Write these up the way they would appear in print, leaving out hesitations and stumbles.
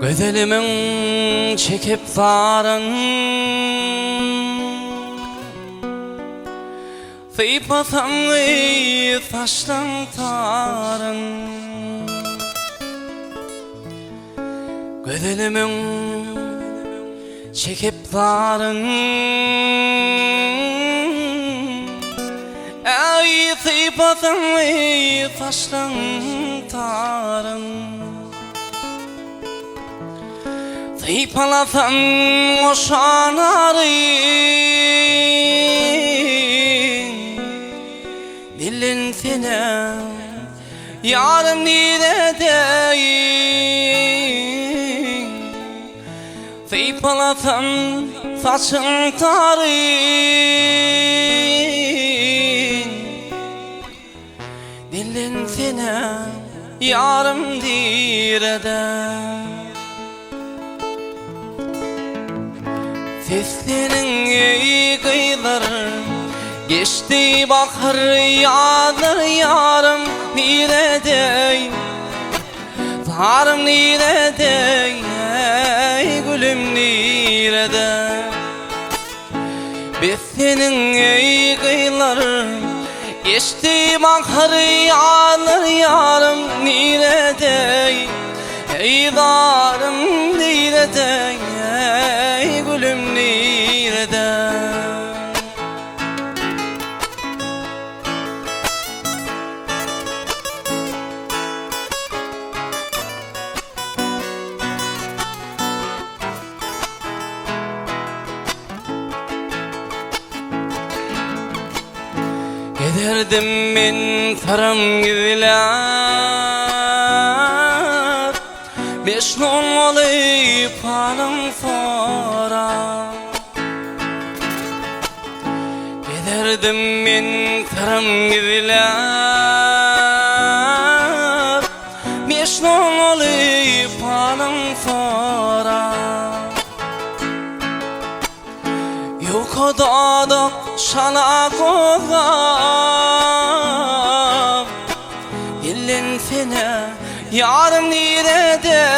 Gözelimin çekip varın Fıypatanlı taştan tarın Gözelimin çekip varın Ey fıypatanlı taştan tarın Fıypalatan oşanarın Dilin sene yarım niredeyin Fıypalatan saçın tarın Dilin sene yarım direden Seslerin ey kıyılar geçti bakır yağdır yarım niredey Varım niredey ey gülüm nirede Biz senin ey kıyılar geçti bakır yağdır yarım niredey Ey varım niredey ey gülüm nirede Giderdim ben tarım gibiler Meşnun olup hanım sonra Giderdim ben tarım gibiler Meşnun olup hanım sonra Yok o dağda şalak oğam Dilin sene yarım niredeyim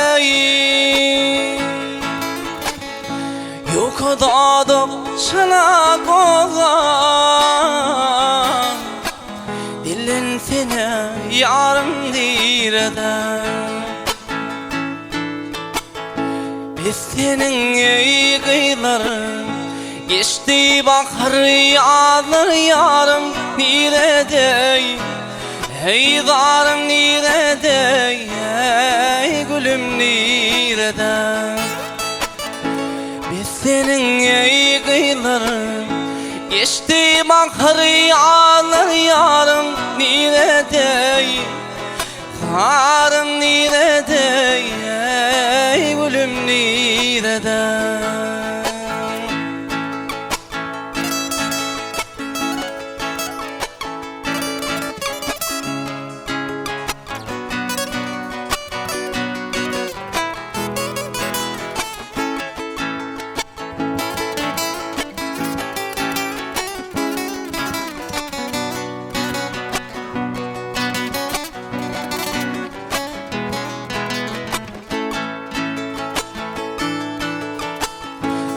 Yok o dağda şalak oğam Dilin sene yarım niredeyim Biz senin ey kıyıların geçti bakır yağdır yarım niredey Ey varım niredey ey gülüm nirede Biz senin ey kıyıların geçti bakır yağdır yarım niredey Varım niredey ey gülüm nirede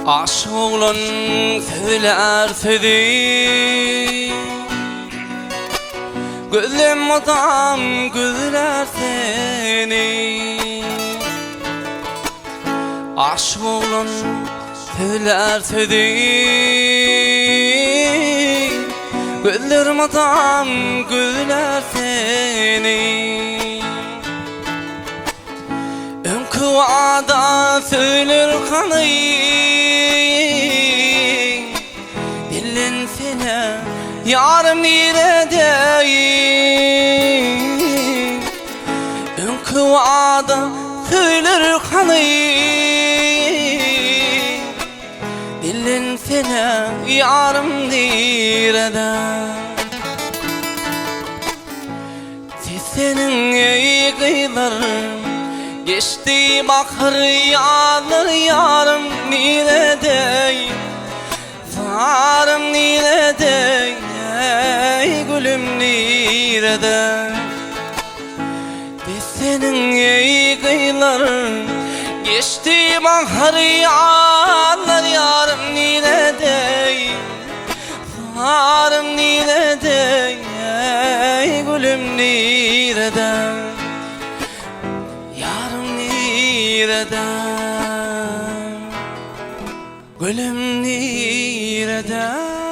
Aşk oğlan söyler seni Gözüm adam güler seni Aşk oğlan söyler seni Gözüm adam güler seni Önkıvada söyler kanı Dilin sene yarım niredeyim Önkıvada söyler kanı Dilin sene yarım nirede Siz senin ey kıyıların geçti bakır yağdır yarım niredey Varım niredey ey gülüm nirede Biz senin ey kıyıların geç bahar yağlar yarım nidedeyim, zarım nidedeyim, ey gülüm nirede, yarım nirede, gülüm nirede.